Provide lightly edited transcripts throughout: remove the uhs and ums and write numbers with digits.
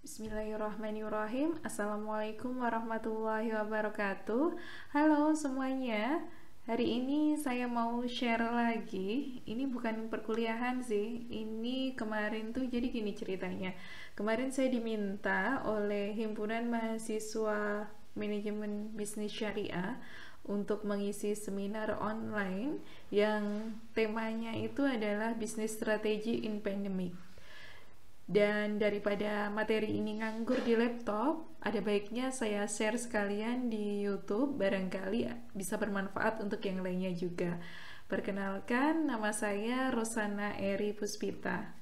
Bismillahirrahmanirrahim. Assalamualaikum warahmatullahi wabarakatuh. Halo semuanya. Hari ini saya mau share lagi. Ini bukan perkuliahan sih. Ini kemarin tuh jadi gini ceritanya. Kemarin saya diminta oleh Himpunan Mahasiswa Manajemen Bisnis Syariah untuk mengisi seminar online yang temanya itu adalah bisnis strategi in pandemic. Dan daripada materi ini nganggur di laptop, ada baiknya saya share sekalian di YouTube, barangkali bisa bermanfaat untuk yang lainnya juga. Perkenalkan, nama saya Rosana Eri Puspita.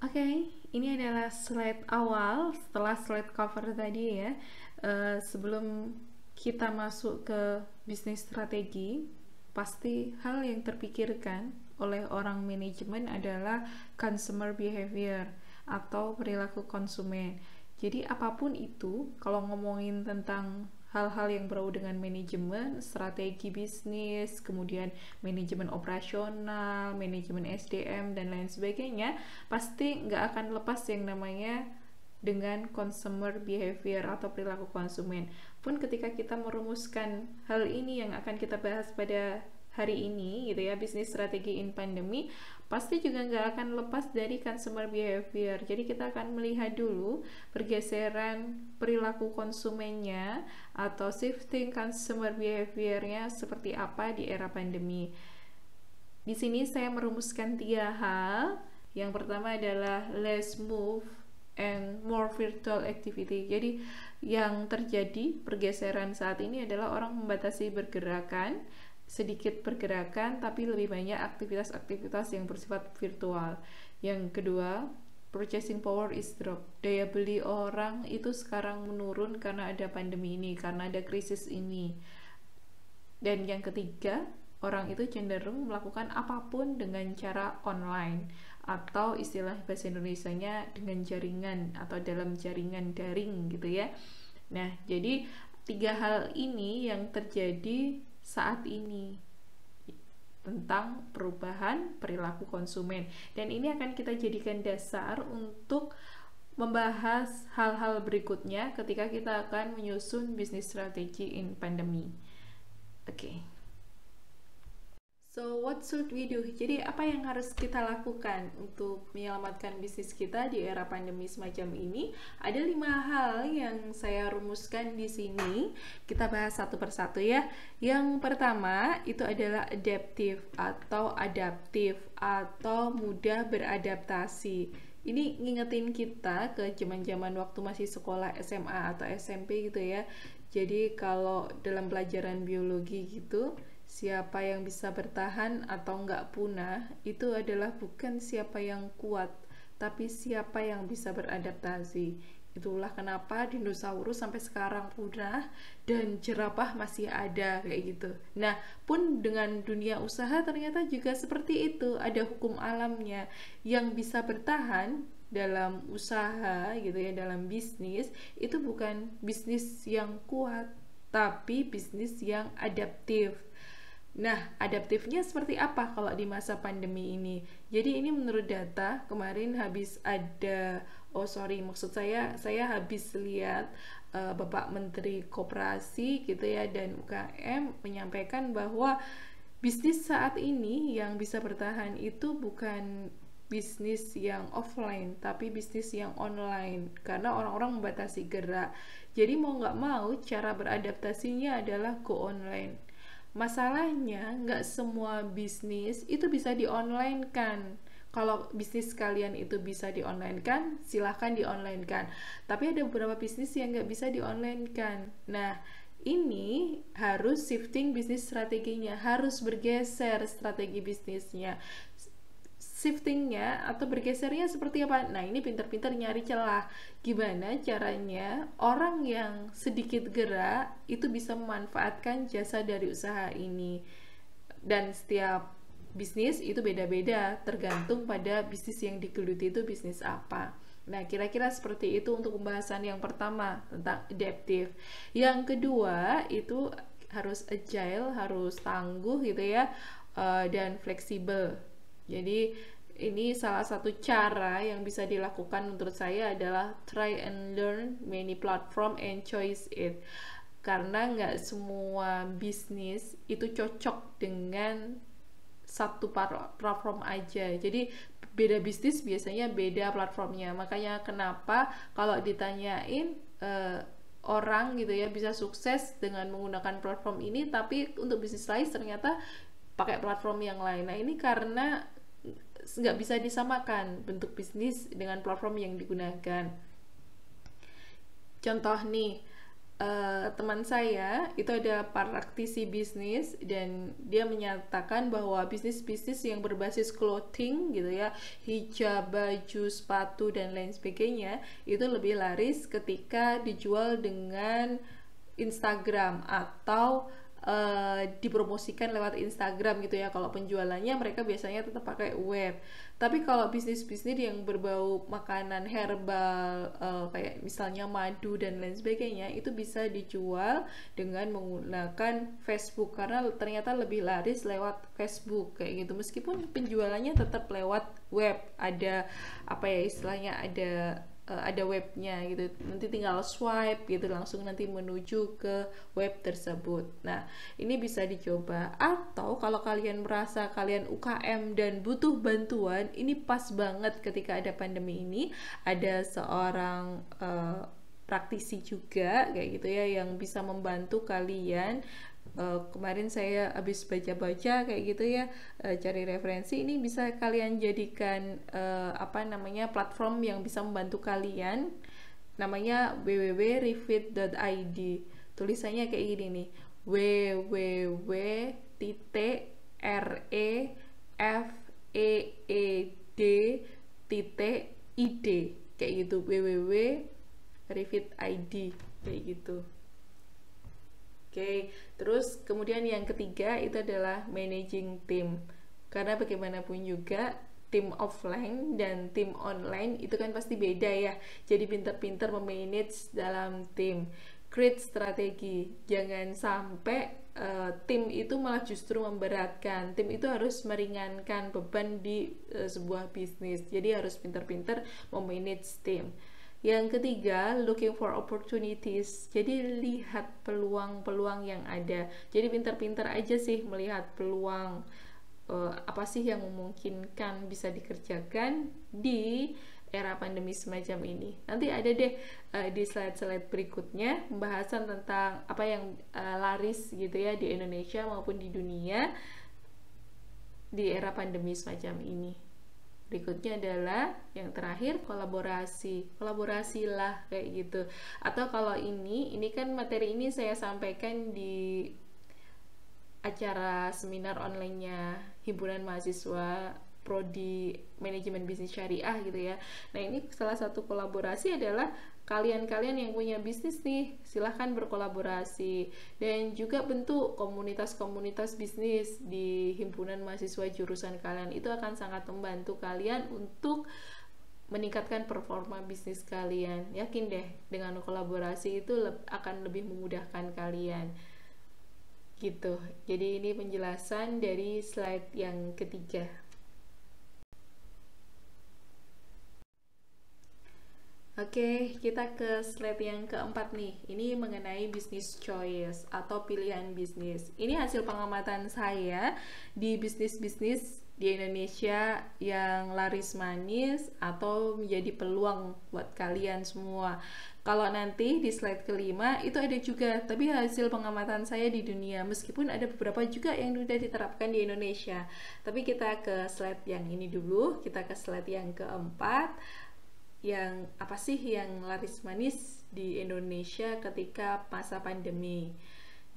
Oke, ini adalah slide awal setelah slide cover tadi ya. Sebelum kita masuk ke bisnis strategi, pasti hal yang terpikirkan oleh orang manajemen adalah consumer behavior atau perilaku konsumen. Jadi apapun itu, kalau ngomongin tentang hal-hal yang berbau dengan manajemen, strategi bisnis, kemudian manajemen operasional, manajemen SDM, dan lain sebagainya, pasti nggak akan lepas yang namanya dengan consumer behavior atau perilaku konsumen. Pun ketika kita merumuskan hal ini yang akan kita bahas pada hari ini gitu ya, bisnis strategi in pandemi, pasti juga nggak akan lepas dari consumer behavior. Jadi kita akan melihat dulu pergeseran perilaku konsumennya atau shifting consumer behaviornya seperti apa di era pandemi. Di sini saya merumuskan 3 hal. Yang pertama adalah less move and more virtual activity. Jadi yang terjadi pergeseran saat ini adalah orang membatasi bergerakan, sedikit pergerakan tapi lebih banyak aktivitas-aktivitas yang bersifat virtual. Yang kedua, purchasing power is drop. Daya beli orang itu sekarang menurun karena ada pandemi ini, karena ada krisis ini. Dan yang ketiga, orang itu cenderung melakukan apapun dengan cara online atau istilah bahasa Indonesianya dengan jaringan atau dalam jaringan daring gitu ya. Nah, jadi 3 hal ini yang terjadi saat ini tentang perubahan perilaku konsumen, dan ini akan kita jadikan dasar untuk membahas hal-hal berikutnya ketika kita akan menyusun bisnis strategi in pandemi. Oke. So, what should we do? Jadi, apa yang harus kita lakukan untuk menyelamatkan bisnis kita di era pandemi semacam ini? Ada 5 hal yang saya rumuskan di sini. Kita bahas satu persatu ya. Yang pertama, itu adalah adaptive atau mudah beradaptasi. Ini ngingetin kita ke zaman-zaman waktu masih sekolah SMA atau SMP gitu ya. Jadi, kalau dalam pelajaran biologi gitu, siapa yang bisa bertahan atau nggak punah itu adalah bukan siapa yang kuat, tapi siapa yang bisa beradaptasi. Itulah kenapa dinosaurus sampai sekarang punah dan jerapah masih ada kayak gitu. Nah, pun dengan dunia usaha ternyata juga seperti itu. Ada hukum alamnya yang bisa bertahan dalam usaha gitu ya, dalam bisnis itu bukan bisnis yang kuat, tapi bisnis yang adaptif. Nah, adaptifnya seperti apa kalau di masa pandemi ini? Jadi ini menurut data, kemarin habis ada, maksud saya habis lihat Bapak Menteri Koperasi gitu ya dan UKM menyampaikan bahwa bisnis saat ini yang bisa bertahan itu bukan bisnis yang offline, tapi bisnis yang online, karena orang-orang membatasi gerak. Jadi mau nggak mau, cara beradaptasinya adalah go online. Masalahnya, nggak semua bisnis itu bisa di-online kan. Kalau bisnis kalian itu bisa di-online kan, silahkan di-online kan. Tapi ada beberapa bisnis yang nggak bisa di-online kan. Nah, ini harus shifting bisnis strateginya, harus bergeser strategi bisnisnya. Shiftingnya atau bergesernya seperti apa? Nah, ini pintar-pintar nyari celah. Gimana caranya orang yang sedikit gerak itu bisa memanfaatkan jasa dari usaha ini. Dan setiap bisnis itu beda-beda, tergantung pada bisnis yang digeluti itu bisnis apa. Nah, kira-kira seperti itu untuk pembahasan yang pertama tentang adaptive. Yang kedua itu harus agile, harus tangguh gitu ya, dan fleksibel. Jadi Ini salah satu cara yang bisa dilakukan menurut saya adalah try and learn many platform and choose it. Karena nggak semua bisnis itu cocok dengan satu platform aja. Jadi beda bisnis biasanya beda platformnya. Makanya kenapa kalau ditanyain orang gitu ya bisa sukses dengan menggunakan platform ini, tapi untuk bisnis lain ternyata pakai platform yang lain. Nah ini karena nggak bisa disamakan bentuk bisnis dengan platform yang digunakan. Contoh nih, teman saya itu ada praktisi bisnis dan dia menyatakan bahwa bisnis-bisnis yang berbasis clothing gitu ya, hijab, baju, sepatu dan lain sebagainya itu lebih laris ketika dijual dengan Instagram atau dipromosikan lewat Instagram gitu ya. Kalau penjualannya mereka biasanya tetap pakai web. Tapi kalau bisnis-bisnis yang berbau makanan herbal kayak misalnya madu dan lain sebagainya itu bisa dijual dengan menggunakan Facebook karena ternyata lebih laris lewat Facebook kayak gitu. Meskipun penjualannya tetap lewat web, ada apa ya istilahnya, ada webnya gitu, nanti tinggal swipe gitu langsung nanti menuju ke web tersebut. Nah ini bisa dicoba. Atau kalau kalian merasa kalian UKM dan butuh bantuan, ini pas banget ketika ada pandemi ini, ada seorang praktisi juga kayak gitu ya yang bisa membantu kalian. Kemarin saya habis baca-baca kayak gitu ya, cari referensi. Ini bisa kalian jadikan platform yang bisa membantu kalian, namanya www.refit.id. tulisannya kayak gini nih, www.refeed.id kayak gitu, www.refit.id kayak gitu. Oke, terus kemudian yang ketiga itu adalah managing team. Karena bagaimanapun juga tim offline dan tim online itu kan pasti beda ya. Jadi pintar-pintar memanage dalam tim. Create strategi. Jangan sampai tim itu malah justru memberatkan. Tim itu harus meringankan beban di sebuah bisnis. Jadi harus pintar-pintar memanage tim. Yang ketiga, looking for opportunities. Jadi lihat peluang-peluang yang ada. Jadi pintar-pintar aja sih melihat peluang, apa sih yang memungkinkan bisa dikerjakan di era pandemi semacam ini. Nanti ada deh di slide-slide berikutnya pembahasan tentang apa yang laris gitu ya di Indonesia maupun di dunia di era pandemi semacam ini. Berikutnya adalah yang terakhir, kolaborasilah kayak gitu. Atau kalau ini kan materi ini saya sampaikan di acara seminar online-nya Himpunan Mahasiswa Prodi Manajemen Bisnis Syariah gitu ya. Nah ini salah satu kolaborasi adalah kalian-kalian yang punya bisnis nih, silahkan berkolaborasi. Dan juga bentuk komunitas-komunitas bisnis di himpunan mahasiswa jurusan kalian, itu akan sangat membantu kalian untuk meningkatkan performa bisnis kalian. Yakin deh dengan kolaborasi itu akan lebih memudahkan kalian gitu. Jadi ini penjelasan dari slide yang ketiga. Oke, kita ke slide yang keempat nih. Ini mengenai business choice atau pilihan bisnis. Ini hasil pengamatan saya di bisnis-bisnis di Indonesia yang laris manis atau menjadi peluang buat kalian semua. Kalau nanti di slide kelima itu ada juga, tapi hasil pengamatan saya di dunia, meskipun ada beberapa juga yang sudah diterapkan di Indonesia. Tapi kita ke slide yang ini dulu, kita ke slide yang keempat. Yang apa sih yang laris manis di Indonesia ketika masa pandemi?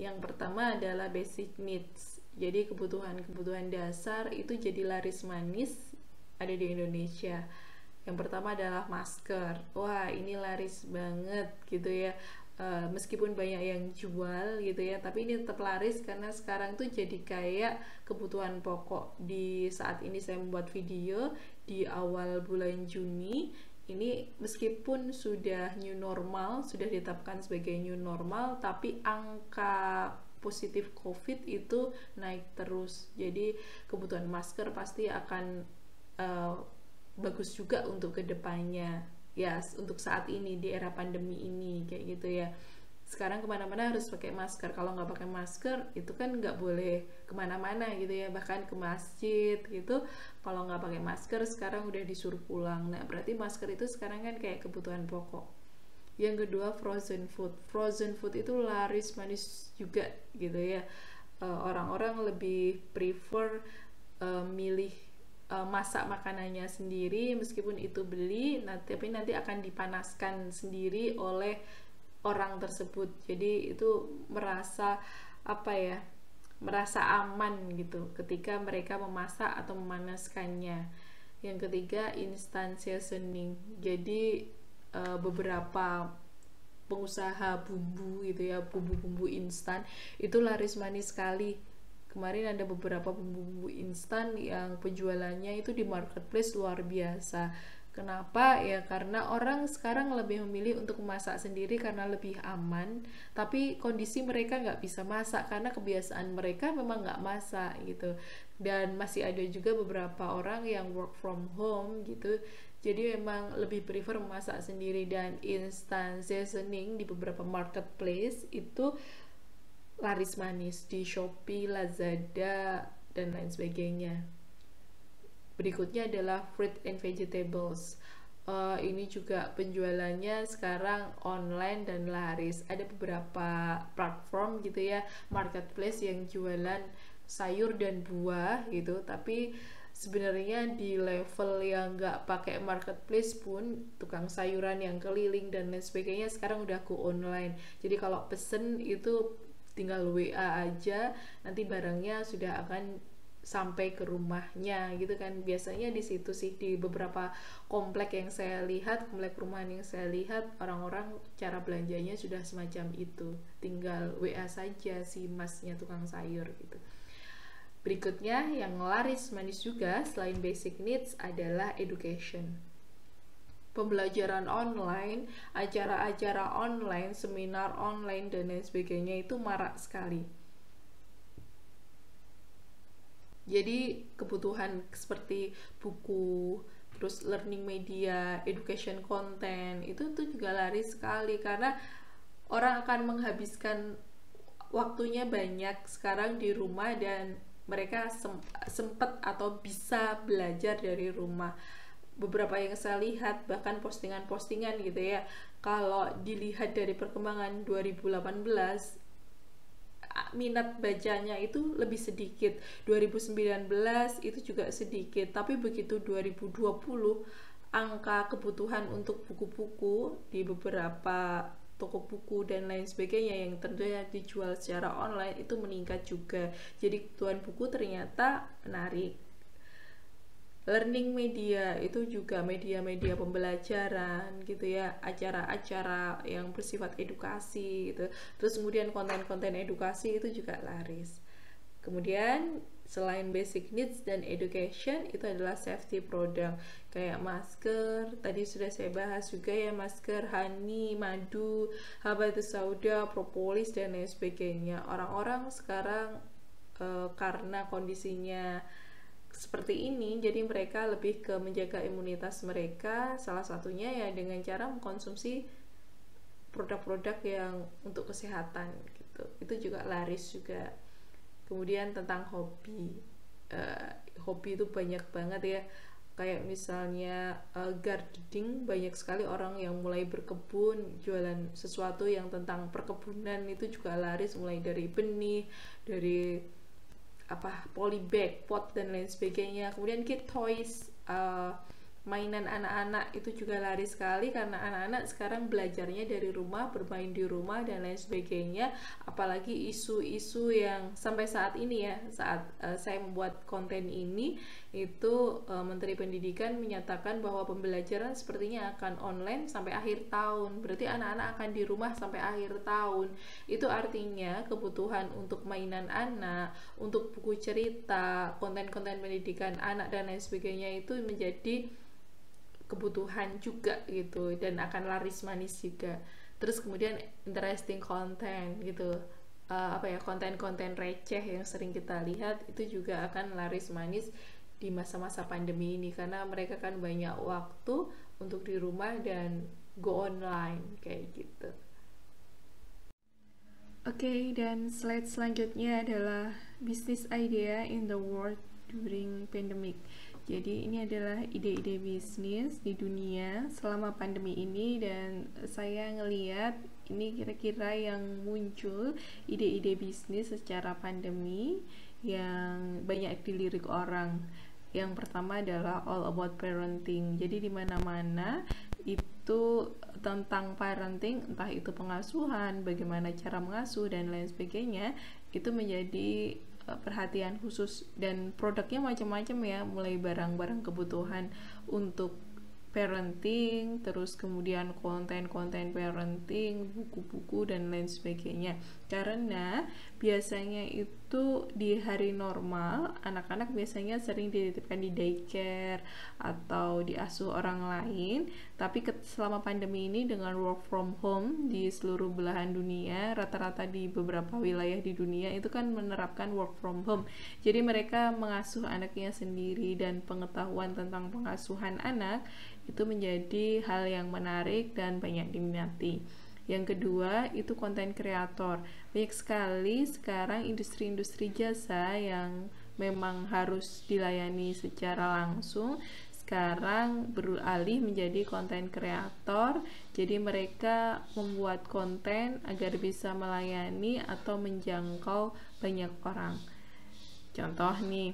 Yang pertama adalah basic needs. Jadi kebutuhan-kebutuhan dasar itu jadi laris manis ada di Indonesia. Yang pertama adalah masker. Wah, ini laris banget gitu ya. Meskipun banyak yang jual gitu ya, tapi ini tetap laris karena sekarang tuh jadi kayak kebutuhan pokok. Di saat ini saya membuat video di awal bulan Juni ini, meskipun sudah new normal, sudah ditetapkan sebagai new normal, tapi angka positif COVID itu naik terus. Jadi kebutuhan masker pasti akan uh, bagus juga untuk kedepannya ya, untuk saat ini di era pandemi ini kayak gitu ya. Sekarang kemana-mana harus pakai masker, kalau nggak pakai masker itu kan nggak boleh kemana-mana gitu ya, bahkan ke masjid gitu kalau nggak pakai masker sekarang udah disuruh pulang. Nah berarti masker itu sekarang kan kayak kebutuhan pokok. Yang kedua, frozen food itu laris manis juga gitu ya. Orang-orang lebih prefer milih masak makanannya sendiri, meskipun itu beli, tapi nanti akan dipanaskan sendiri oleh orang tersebut. Jadi itu merasa apa ya, merasa aman gitu ketika mereka memasak atau memanaskannya. Yang ketiga, instant seasoning. Jadi beberapa pengusaha bumbu gitu ya, bumbu-bumbu instan itu laris manis sekali. Kemarin ada beberapa bumbu-bumbu instan yang penjualannya itu di marketplace luar biasa. Kenapa? Ya karena orang sekarang lebih memilih untuk memasak sendiri karena lebih aman, tapi kondisi mereka nggak bisa masak karena kebiasaan mereka memang nggak masak gitu. Dan masih ada juga beberapa orang yang work from home gitu, jadi memang lebih prefer memasak sendiri. Dan instant seasoning di beberapa marketplace itu laris manis di Shopee, Lazada, dan lain sebagainya. Berikutnya adalah fruit and vegetables. Ini juga penjualannya sekarang online dan laris. Ada beberapa platform gitu ya, marketplace yang jualan sayur dan buah gitu, tapi sebenarnya di level yang nggak pakai marketplace pun, tukang sayuran yang keliling dan lain sebagainya sekarang udah go online. Jadi kalau pesen itu tinggal WA aja, nanti barangnya sudah akan sampai ke rumahnya gitu kan. Biasanya di situ sih, di beberapa komplek yang saya lihat, komplek perumahan yang saya lihat, orang-orang cara belanjanya sudah semacam itu, tinggal WA saja si masnya tukang sayur gitu. Berikutnya yang laris manis juga selain basic needs adalah education. Pembelajaran online, acara-acara online, seminar online, dan lain sebagainya itu marak sekali. Jadi kebutuhan seperti buku, terus learning media, education content, itu tuh juga laris sekali karena orang akan menghabiskan waktunya banyak sekarang di rumah dan mereka sempat atau bisa belajar dari rumah. Beberapa yang saya lihat bahkan postingan-postingan gitu ya, kalau dilihat dari perkembangan 2018 minat bacanya itu lebih sedikit, 2019 itu juga sedikit, tapi begitu 2020 angka kebutuhan untuk buku-buku di beberapa toko buku dan lain sebagainya yang tentunya dijual secara online itu meningkat juga. Jadi kebutuhan buku ternyata menarik. Learning media itu juga media-media pembelajaran gitu ya, acara-acara yang bersifat edukasi gitu. Terus kemudian konten-konten edukasi itu juga laris. Kemudian selain basic needs dan education, itu adalah safety product kayak masker, tadi sudah saya bahas juga ya, masker, honey, madu, habatus sauda, propolis, dan lain sebagainya. Orang-orang sekarang karena kondisinya seperti ini, jadi mereka lebih ke menjaga imunitas mereka, salah satunya ya dengan cara mengkonsumsi produk-produk yang untuk kesehatan gitu. Itu juga laris juga. Kemudian tentang hobi, hobi itu banyak banget ya, kayak misalnya gardening, banyak sekali orang yang mulai berkebun, jualan sesuatu yang tentang perkebunan itu juga laris, mulai dari benih, dari polybag, pot, dan lain sebagainya. Kemudian kit toys, mainan anak-anak itu juga laris sekali karena anak-anak sekarang belajarnya dari rumah, bermain di rumah, dan lain sebagainya. Apalagi isu-isu yang sampai saat ini ya, saat saya membuat konten ini, itu Menteri Pendidikan menyatakan bahwa pembelajaran sepertinya akan online sampai akhir tahun. Berarti anak-anak akan di rumah sampai akhir tahun. Itu artinya kebutuhan untuk mainan anak, untuk buku cerita, konten-konten pendidikan anak, dan lain sebagainya itu menjadi kebutuhan juga gitu, dan akan laris manis juga. Terus kemudian interesting content gitu, konten-konten receh yang sering kita lihat itu juga akan laris manis di masa-masa pandemi ini, karena mereka kan banyak waktu untuk di rumah dan go online kayak gitu. Oke, dan slide selanjutnya adalah business idea in the world during pandemic. Jadi ini adalah ide-ide bisnis di dunia selama pandemi ini, dan saya ngeliat ini kira-kira yang muncul ide-ide bisnis secara pandemi yang banyak dilirik orang. Yang pertama adalah all about parenting. Jadi di mana-mana itu tentang parenting, entah itu pengasuhan, bagaimana cara mengasuh dan lain sebagainya, itu menjadi perhatian khusus, dan produknya macam-macam ya, mulai barang-barang kebutuhan untuk parenting, terus kemudian konten-konten parenting, buku-buku dan lain sebagainya. Karena biasanya itu di hari normal anak-anak biasanya sering dititipkan di daycare atau diasuh orang lain, tapi selama pandemi ini dengan work from home di seluruh belahan dunia, rata-rata di beberapa wilayah di dunia itu kan menerapkan work from home. Jadi mereka mengasuh anaknya sendiri, dan pengetahuan tentang pengasuhan anak itu menjadi hal yang menarik dan banyak diminati. Yang kedua itu konten kreator. Banyak sekali sekarang industri-industri jasa yang memang harus dilayani secara langsung, sekarang beralih menjadi konten kreator. Jadi mereka membuat konten agar bisa melayani atau menjangkau banyak orang. Contoh nih,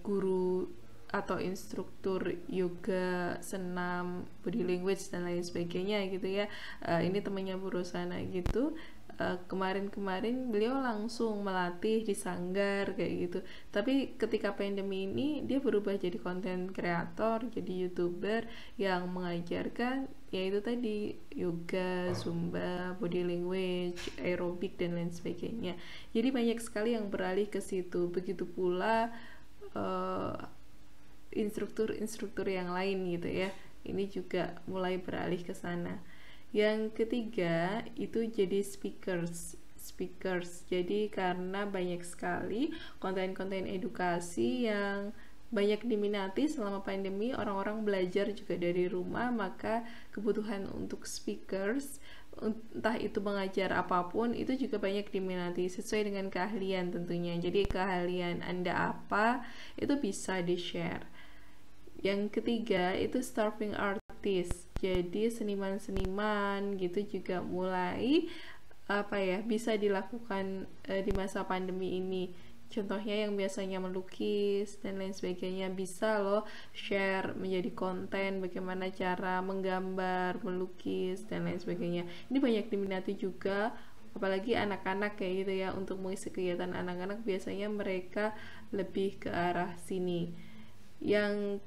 guru atau instruktur yoga, senam, body language dan lain sebagainya gitu ya. Ini temannya Bu Rosana gitu. Kemarin-kemarin beliau langsung melatih di sanggar kayak gitu. Tapi ketika pandemi ini dia berubah jadi konten kreator, jadi YouTuber yang mengajarkan yaitu tadi yoga, zumba, body language, aerobik dan lain sebagainya. Jadi banyak sekali yang beralih ke situ. Begitu pula instruktur-instruktur yang lain gitu ya, ini juga mulai beralih ke sana. Yang ketiga itu jadi speakers. Jadi karena banyak sekali konten-konten edukasi yang banyak diminati selama pandemi, orang-orang belajar juga dari rumah, maka kebutuhan untuk speakers, entah itu mengajar apapun, itu juga banyak diminati sesuai dengan keahlian tentunya. Jadi keahlian Anda apa, itu bisa di-share. Yang ketiga itu starving artist. Jadi seniman-seniman gitu juga mulai bisa dilakukan di masa pandemi ini. Contohnya yang biasanya melukis dan lain sebagainya, bisa loh share menjadi konten bagaimana cara menggambar, melukis dan lain sebagainya. Ini banyak diminati juga, apalagi anak-anak kayak gitu ya. Untuk mengisi kegiatan anak-anak biasanya mereka lebih ke arah sini. Yang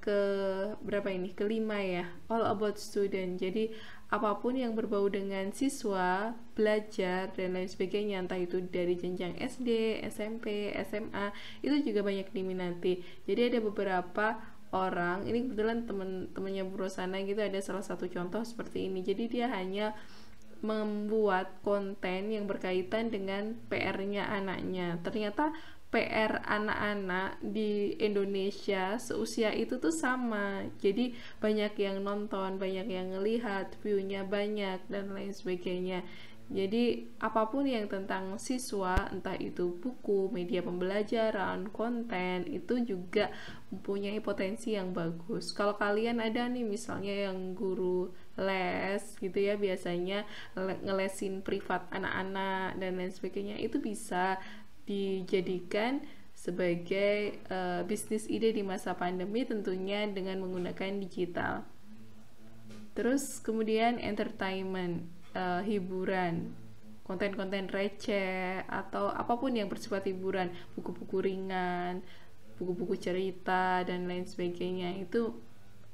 kelima ya, all about student. Jadi apapun yang berbau dengan siswa, belajar dan lain sebagainya, entah itu dari jenjang SD, SMP, SMA, itu juga banyak diminati. Jadi ada beberapa orang, ini kebetulan temen-temennya Bu Rosana gitu, ada salah satu contoh seperti ini. Jadi dia hanya membuat konten yang berkaitan dengan PR-nya anaknya. Ternyata PR anak-anak di Indonesia seusia itu tuh sama. Jadi banyak yang nonton, banyak yang ngelihat, view-nya banyak dan lain sebagainya. Jadi apapun yang tentang siswa, entah itu buku, media pembelajaran, konten, itu juga mempunyai potensi yang bagus. Kalau kalian ada nih misalnya yang guru les gitu ya, biasanya ngelesin privat anak-anak dan lain sebagainya, itu bisa dijadikan sebagai bisnis ide di masa pandemi, tentunya dengan menggunakan digital. Terus kemudian entertainment, hiburan, konten-konten receh atau apapun yang bersifat hiburan, buku-buku ringan, buku-buku cerita dan lain sebagainya, itu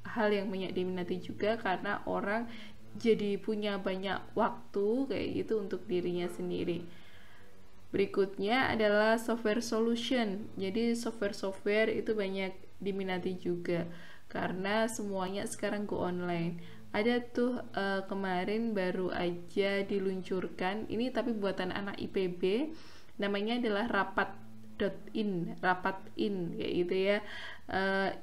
hal yang banyak diminati juga karena orang jadi punya banyak waktu kayak gitu untuk dirinya sendiri. Berikutnya adalah software solution. Jadi software itu banyak diminati juga karena semuanya sekarang go online. Ada tuh kemarin baru aja diluncurkan, ini tapi buatan anak IPB, namanya adalah Rapat rapat in kayak gitu ya.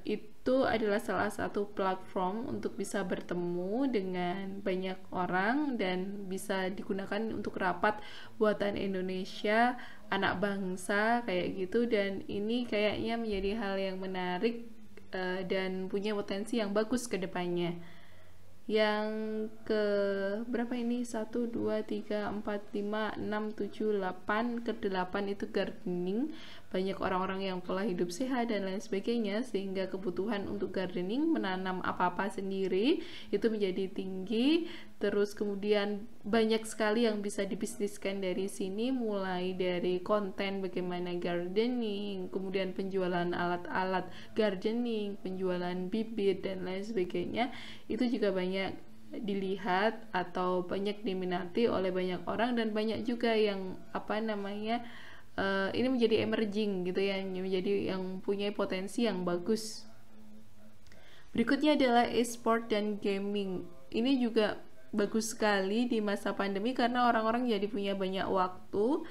Itu adalah salah satu platform untuk bisa bertemu dengan banyak orang dan bisa digunakan untuk rapat buatan Indonesia, anak bangsa kayak gitu, dan ini kayaknya menjadi hal yang menarik dan punya potensi yang bagus ke depannya. Yang ke berapa ini? 1, 2, 3, 4, 5, 6, 7, 8. Ke-8 itu gardening. Banyak orang-orang yang pola hidup sehat dan lain sebagainya, sehingga kebutuhan untuk gardening, menanam apa-apa sendiri, itu menjadi tinggi. Terus kemudian banyak sekali yang bisa dibisniskan dari sini, mulai dari konten bagaimana gardening, kemudian penjualan alat-alat gardening, penjualan bibit dan lain sebagainya. Itu juga banyak dilihat atau banyak diminati oleh banyak orang, dan banyak juga yang ini menjadi emerging gitu ya, menjadi yang punya potensi yang bagus. Berikutnya adalah e-sport dan gaming. Ini juga bagus sekali di masa pandemi karena orang-orang jadi punya banyak waktu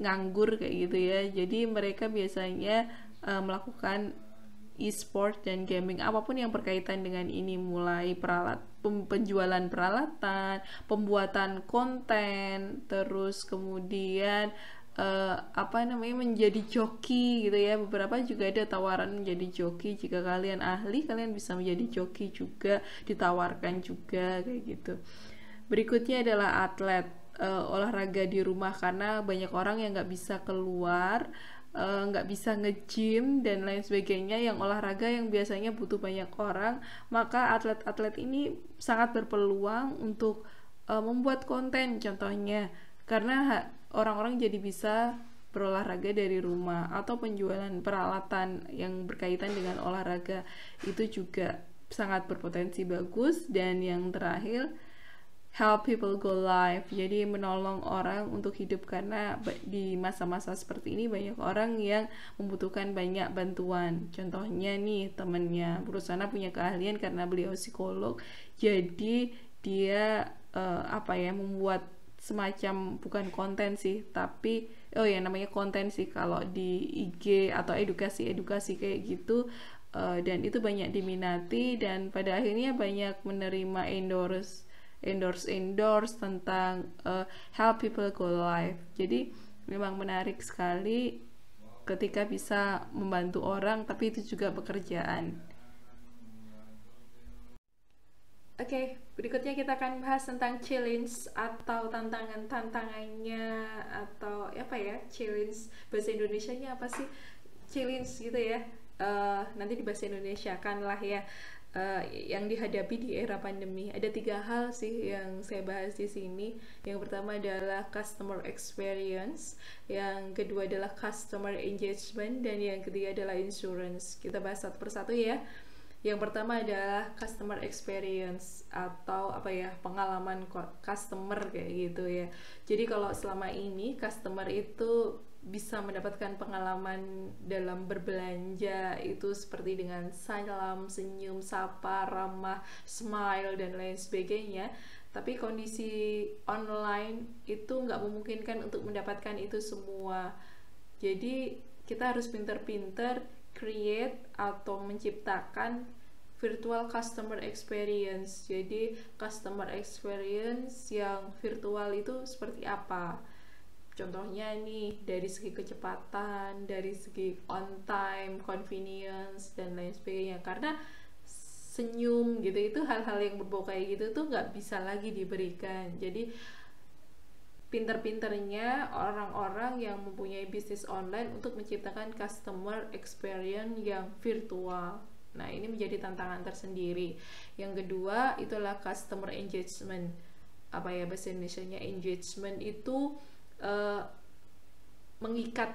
nganggur kayak gitu ya. Jadi mereka biasanya melakukan e-sport dan gaming, apapun yang berkaitan dengan ini, mulai penjualan peralatan, pembuatan konten, terus kemudian menjadi joki gitu ya. Beberapa juga ada tawaran menjadi joki, jika kalian ahli kalian bisa menjadi joki juga, ditawarkan juga kayak gitu. Berikutnya adalah atlet, olahraga di rumah, karena banyak orang yang nggak bisa keluar, nggak bisa nge-gym dan lain sebagainya, yang olahraga yang biasanya butuh banyak orang, maka atlet-atlet ini sangat berpeluang untuk membuat konten contohnya, karena orang-orang jadi bisa berolahraga dari rumah, atau penjualan peralatan yang berkaitan dengan olahraga itu juga sangat berpotensi bagus. Dan yang terakhir, help people go live, jadi menolong orang untuk hidup, karena di masa-masa seperti ini banyak orang yang membutuhkan banyak bantuan. Contohnya nih, temennya berusaha punya keahlian karena beliau psikolog, jadi dia membuat semacam, bukan konten sih, tapi namanya konten sih kalau di IG, atau edukasi kayak gitu, dan itu banyak diminati, dan pada akhirnya banyak menerima endorse tentang help people go live. Jadi memang menarik sekali ketika bisa membantu orang, tapi itu juga pekerjaan. Oke, berikutnya kita akan bahas tentang challenge atau tantangannya, atau challenge bahasa Indonesianya apa sih? Challenge gitu ya. Nanti di bahasa Indonesia kan lah ya. Yang dihadapi di era pandemi. Ada 3 hal sih yang saya bahas di sini. Yang pertama adalah customer experience, yang kedua adalah customer engagement, dan yang ketiga adalah insurance. Kita bahas satu persatu ya. Yang pertama adalah customer experience, atau pengalaman customer kayak gitu ya. Jadi kalau selama ini customer itu bisa mendapatkan pengalaman dalam berbelanja itu seperti dengan salam, senyum, sapa, ramah, smile, dan lain sebagainya. Tapi kondisi online itu nggak memungkinkan untuk mendapatkan itu semua. Jadi kita harus pinter-pinter create atau menciptakan virtual customer experience. Jadi customer experience yang virtual itu seperti apa? Contohnya nih, dari segi kecepatan, dari segi on time, convenience, dan lain sebagainya. Karena senyum gitu, itu hal-hal yang berbau kayak gitu tuh nggak bisa lagi diberikan. Jadi pinter-pinternya orang-orang yang mempunyai bisnis online untuk menciptakan customer experience yang virtual. Nah, ini menjadi tantangan tersendiri. Yang kedua, itulah customer engagement. Bahasa Indonesianya engagement itu mengikat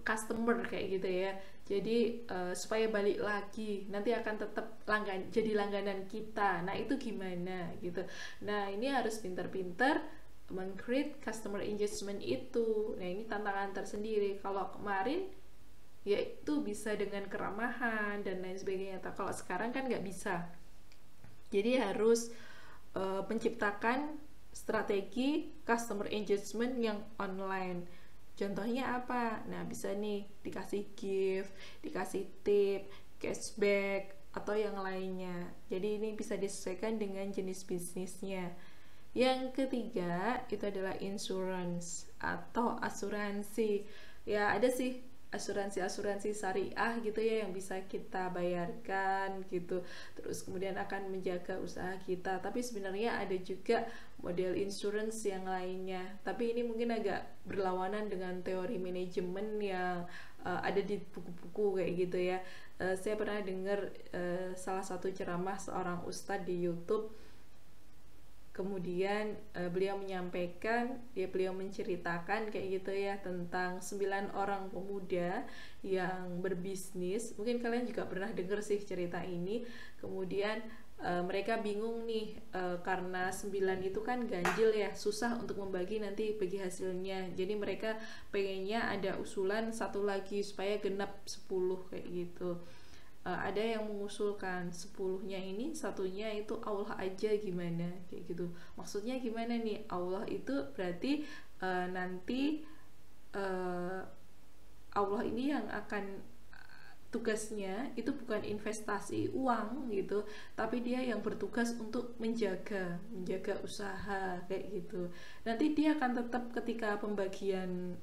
customer kayak gitu ya. Jadi supaya balik lagi, nanti akan tetap jadi langganan kita. Nah, itu gimana gitu. Nah, ini harus pinter-pinter meng-create customer engagement itu. Nah, ini tantangan tersendiri. Kalau kemarin yaitu bisa dengan keramahan dan lain sebagainya. Kalau sekarang kan nggak bisa. Jadi harus menciptakan strategi customer engagement yang online. Contohnya apa? Nah, bisa nih dikasih gift, dikasih tip, cashback, atau yang lainnya. Jadi ini bisa disesuaikan dengan jenis bisnisnya. Yang ketiga itu adalah insurance atau asuransi. Ya, ada sih asuransi-asuransi syariah gitu ya yang bisa kita bayarkan gitu. Terus kemudian akan menjaga usaha kita. Tapi sebenarnya ada juga model insurance yang lainnya. Tapi ini mungkin agak berlawanan dengan teori manajemen yang ada di buku-buku kayak gitu ya. Saya pernah dengar salah satu ceramah seorang ustadz di YouTube. Kemudian beliau menyampaikan, beliau menceritakan kayak gitu ya tentang 9 orang pemuda yang berbisnis. Mungkin kalian juga pernah dengar sih cerita ini. Kemudian mereka bingung nih karena 9 itu kan ganjil ya, susah untuk membagi nanti bagi hasilnya. Jadi mereka pengennya ada usulan satu lagi supaya genap 10 kayak gitu. Ada yang mengusulkan 10-nya ini satunya itu Allah aja, gimana kayak gitu. Maksudnya gimana nih? Allah itu berarti nanti Allah ini yang akan tugasnya itu bukan investasi uang gitu, tapi dia yang bertugas untuk menjaga usaha kayak gitu. Nanti dia akan tetap ketika pembagian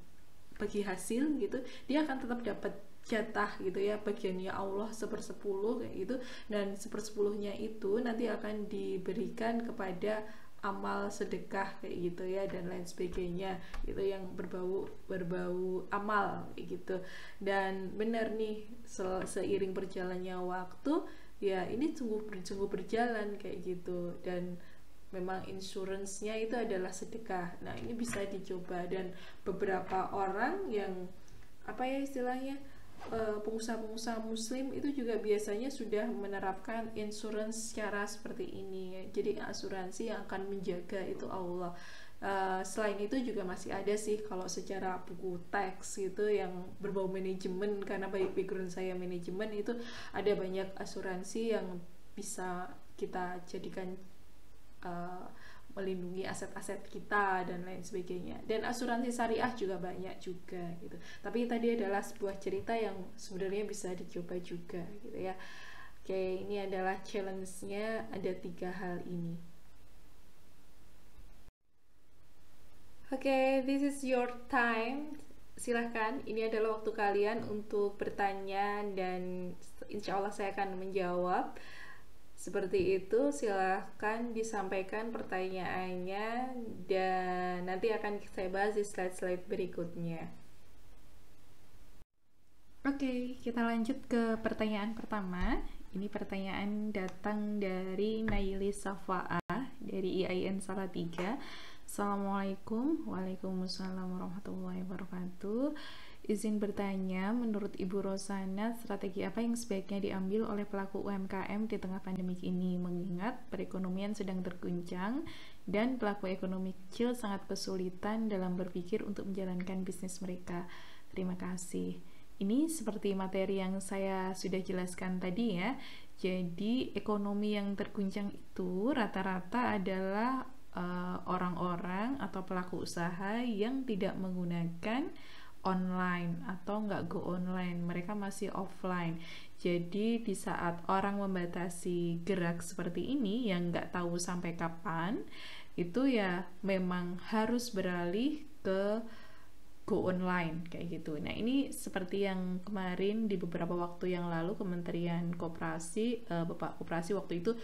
bagi hasil gitu, dia akan tetap dapat jatah gitu ya, bagiannya Allah 1/10 kayak gitu, dan 1/10-nya itu nanti akan diberikan kepada amal sedekah kayak gitu ya, dan lain sebagainya itu yang berbau amal kayak gitu. Dan benar nih, seiring berjalannya waktu ya ini sungguh berjalan kayak gitu, dan memang insurance-nya itu adalah sedekah. Nah, ini bisa dicoba, dan beberapa orang yang apa ya istilahnya, pengusaha-pengusaha muslim itu juga biasanya sudah menerapkan insurance secara seperti ini. Jadi asuransi yang akan menjaga itu Allah. Selain itu juga masih ada sih kalau secara buku teks gitu yang berbau manajemen, karena background saya manajemen, itu ada banyak asuransi yang bisa kita jadikan melindungi aset-aset kita dan lain sebagainya. Dan asuransi syariah juga banyak juga gitu. Tapi tadi adalah sebuah cerita yang sebenarnya bisa dicoba juga gitu ya. Oke, ini adalah challenge-nya, ada 3 hal ini. Oke, this is your time. Silahkan, ini adalah waktu kalian untuk bertanya, dan insya Allah saya akan menjawab. Seperti itu, silahkan disampaikan pertanyaannya, dan nanti akan saya bahas di slide-slide berikutnya. Oke, kita lanjut ke pertanyaan pertama. Ini pertanyaan datang dari Naili Safa'ah dari IAIN Salatiga. Assalamualaikum. Waalaikumsalam warahmatullahi wabarakatuh. Izin bertanya, menurut Ibu Rosana, strategi apa yang sebaiknya diambil oleh pelaku UMKM di tengah pandemik ini, mengingat perekonomian sedang terguncang dan pelaku ekonomi kecil sangat kesulitan dalam berpikir untuk menjalankan bisnis mereka. Terima kasih. Ini seperti materi yang saya sudah jelaskan tadi ya. Jadi ekonomi yang terguncang itu rata-rata adalah orang-orang atau pelaku usaha yang tidak menggunakan online atau nggak go online, mereka masih offline. Jadi di saat orang membatasi gerak seperti ini yang nggak tahu sampai kapan, itu ya memang harus beralih ke go online kayak gitu. Nah, ini seperti yang kemarin di beberapa waktu yang lalu Kementerian Koperasi, Bapak Koperasi waktu itu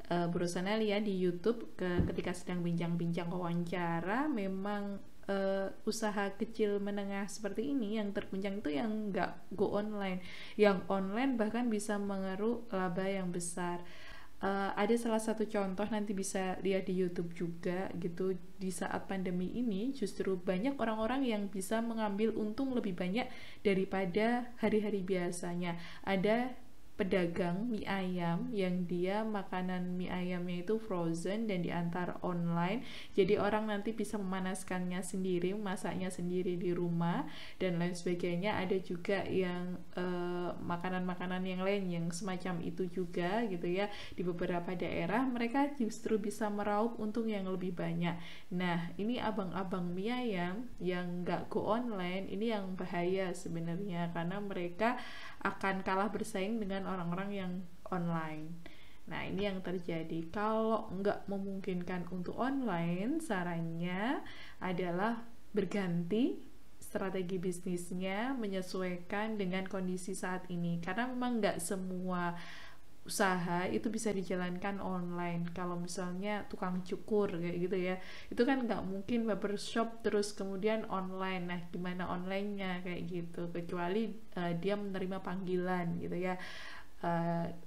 Bu Rosana lihat di YouTube ketika sedang bincang-bincang wawancara, memang usaha kecil menengah seperti ini yang terguncang itu yang nggak go online, yang online bahkan bisa mengeruk laba yang besar. Ada salah satu contoh, nanti bisa lihat di YouTube juga gitu. Di saat pandemi ini justru banyak orang-orang yang bisa mengambil untung lebih banyak daripada hari-hari biasanya. Ada pedagang mie ayam yang dia makanan mie ayamnya itu frozen dan diantar online, jadi orang nanti bisa memanaskannya sendiri, masaknya sendiri di rumah dan lain sebagainya. Ada juga yang makanan-makanan yang lain yang semacam itu juga gitu ya. Di beberapa daerah mereka justru bisa meraup untung yang lebih banyak. Nah, ini abang-abang mie ayam yang nggak go online ini yang bahaya sebenarnya, karena mereka akan kalah bersaing dengan orang-orang yang online. Nah, ini yang terjadi. Kalau nggak memungkinkan untuk online, sarannya adalah berganti strategi bisnisnya menyesuaikan dengan kondisi saat ini. Karena memang nggak semua usaha itu bisa dijalankan online. Kalau misalnya tukang cukur kayak gitu ya, itu kan nggak mungkin barbershop terus kemudian online. Nah, gimana onlinenya kayak gitu, kecuali dia menerima panggilan gitu ya,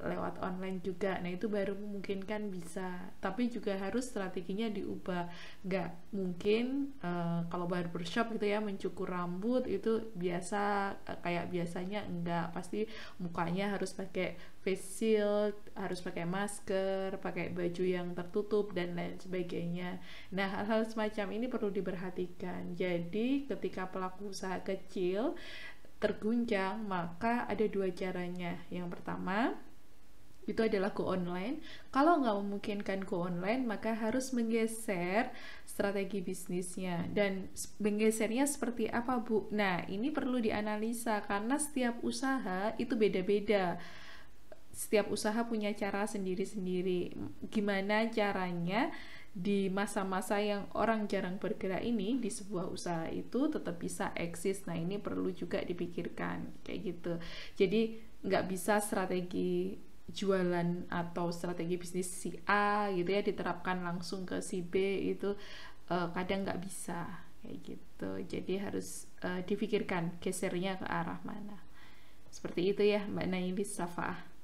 lewat online juga. Nah, itu baru memungkinkan bisa, tapi juga harus strateginya diubah. Nggak mungkin kalau barbershop gitu ya, mencukur rambut itu biasa kayak biasanya, enggak, pasti mukanya harus pakai face shield, harus pakai masker, pakai baju yang tertutup dan lain sebagainya. Nah, hal-hal semacam ini perlu diperhatikan. Jadi ketika pelaku usaha kecil terguncang, maka ada dua caranya. Yang pertama itu adalah go online. Kalau nggak memungkinkan go online, maka harus menggeser strategi bisnisnya. Dan menggesernya seperti apa, Bu? Nah, ini perlu dianalisa karena setiap usaha itu beda-beda. Setiap usaha punya cara sendiri-sendiri. Gimana caranya di masa-masa yang orang jarang bergerak ini, di sebuah usaha itu tetap bisa eksis. Nah, ini perlu juga dipikirkan kayak gitu. Jadi nggak bisa strategi jualan atau strategi bisnis si A gitu ya diterapkan langsung ke si B, itu kadang nggak bisa kayak gitu. Jadi harus dipikirkan gesernya ke arah mana. Seperti itu ya Mbak Nailis Safa'ah.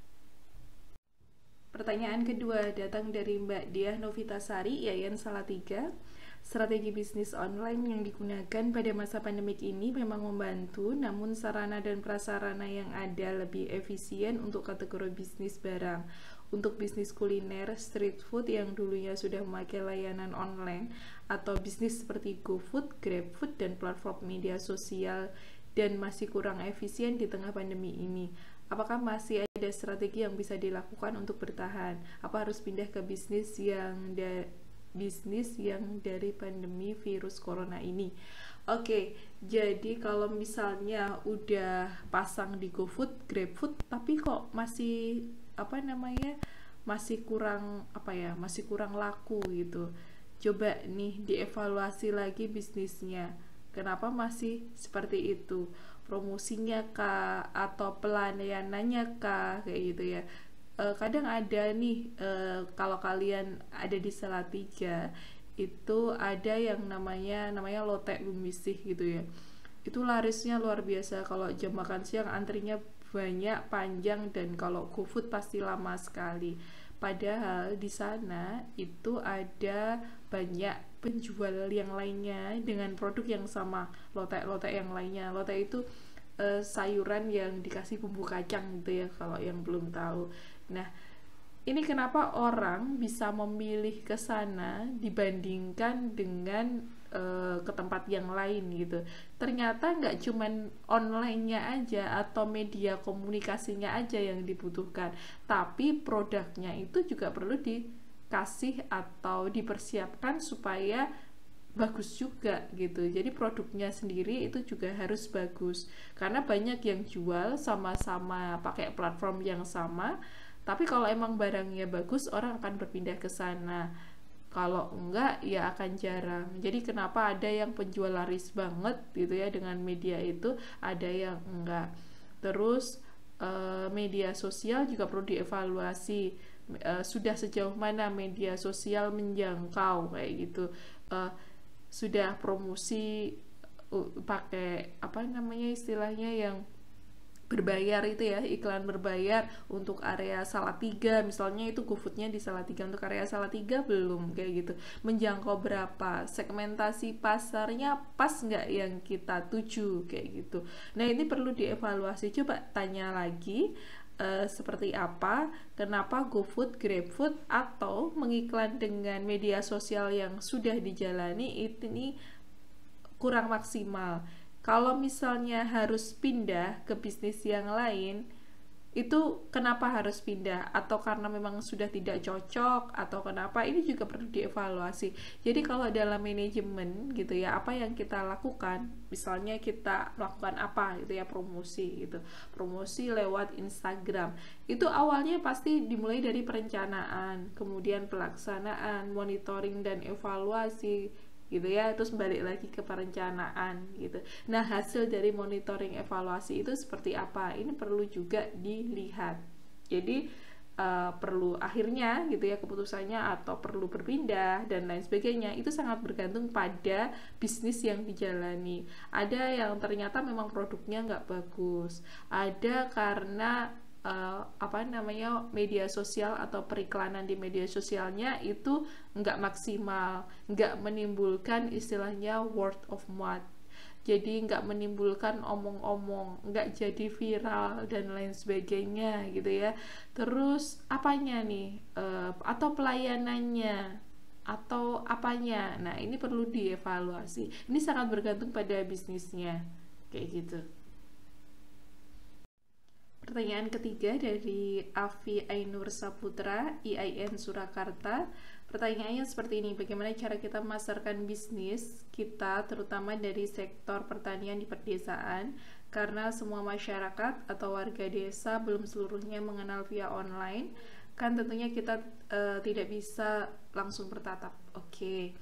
Pertanyaan kedua datang dari Mbak Diah Novitasari, Yayan Salatiga. Strategi bisnis online yang digunakan pada masa pandemik ini memang membantu, namun sarana dan prasarana yang ada lebih efisien untuk kategori bisnis barang. Untuk bisnis kuliner, street food yang dulunya sudah memakai layanan online, atau bisnis seperti GoFood, GrabFood, dan platform media sosial, dan masih kurang efisien di tengah pandemi ini. Apakah masih ada strategi yang bisa dilakukan untuk bertahan? Apa harus pindah ke bisnis yang dari pandemi virus corona ini? Oke, jadi kalau misalnya udah pasang di GoFood, GrabFood, tapi kok masih masih kurang masih kurang laku gitu. Coba nih dievaluasi lagi bisnisnya. Kenapa masih seperti itu? Promosinya kah atau pelayanannya kah kayak gitu ya. Kadang ada nih, kalau kalian ada di Salatiga itu ada yang namanya lotek bumisih gitu ya. Itu larisnya luar biasa. Kalau jam makan siang antrinya banyak, panjang, dan kalau GoFood pasti lama sekali. Padahal di sana itu ada banyak penjual yang lainnya dengan produk yang sama, lotek-lotek yang lainnya. Lotek itu sayuran yang dikasih bumbu kacang gitu ya, kalau yang belum tahu. Nah, ini kenapa orang bisa memilih ke sana dibandingkan dengan ke tempat yang lain gitu. Ternyata nggak cuman online-nya aja atau media komunikasinya aja yang dibutuhkan, tapi produknya itu juga perlu dikasih atau dipersiapkan supaya bagus juga gitu. Jadi produknya sendiri itu juga harus bagus, karena banyak yang jual sama-sama pakai platform yang sama, tapi kalau emang barangnya bagus orang akan berpindah ke sana. Kalau enggak ya akan jarang. Jadi kenapa ada yang penjual laris banget gitu ya dengan media itu, ada yang enggak. Terus media sosial juga perlu dievaluasi. Sudah sejauh mana media sosial menjangkau kayak gitu. Sudah promosi pakai istilahnya yang berbayar itu ya, iklan berbayar untuk area Salatiga misalnya, itu GoFoodnya di Salatiga, untuk area Salatiga belum kayak gitu. Menjangkau berapa, segmentasi pasarnya pas nggak yang kita tuju kayak gitu. Nah, ini perlu dievaluasi. Coba tanya lagi seperti apa, kenapa GoFood, GrabFood, atau mengiklan dengan media sosial yang sudah dijalani ini kurang maksimal. Kalau misalnya harus pindah ke bisnis yang lain, itu kenapa harus pindah, atau karena memang sudah tidak cocok, atau kenapa, ini juga perlu dievaluasi. Jadi kalau dalam manajemen gitu ya, apa yang kita lakukan, misalnya kita melakukan apa gitu ya, promosi gitu, promosi lewat Instagram, itu awalnya pasti dimulai dari perencanaan, kemudian pelaksanaan, monitoring dan evaluasi gitu ya, terus balik lagi ke perencanaan gitu. Nah, hasil dari monitoring evaluasi itu seperti apa? Ini perlu juga dilihat. Jadi perlu akhirnya gitu ya keputusannya, atau perlu berpindah dan lain sebagainya, itu sangat bergantung pada bisnis yang dijalani. Ada yang ternyata memang produknya nggak bagus, ada karena media sosial atau periklanan di media sosialnya itu nggak maksimal, nggak menimbulkan istilahnya word of mouth, jadi nggak menimbulkan omong-omong, nggak jadi viral dan lain sebagainya gitu ya. Terus apanya nih, atau pelayanannya, atau apanya, nah ini perlu dievaluasi. Ini sangat bergantung pada bisnisnya kayak gitu. Pertanyaan ketiga dari Afi Ainur Saputra, IAIN Surakarta. Pertanyaannya seperti ini, bagaimana cara kita memasarkan bisnis kita, terutama dari sektor pertanian di pedesaan, karena semua masyarakat atau warga desa belum seluruhnya mengenal via online, kan tentunya kita tidak bisa langsung bertatap. Oke.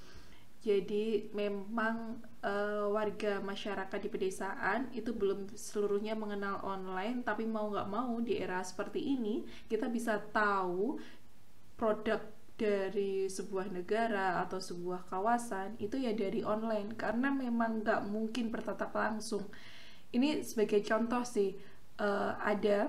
Jadi memang warga masyarakat di pedesaan itu belum seluruhnya mengenal online, tapi mau nggak mau di era seperti ini kita bisa tahu produk dari sebuah negara atau sebuah kawasan itu ya dari online, karena memang nggak mungkin bertatap langsung. Ini sebagai contoh sih, ada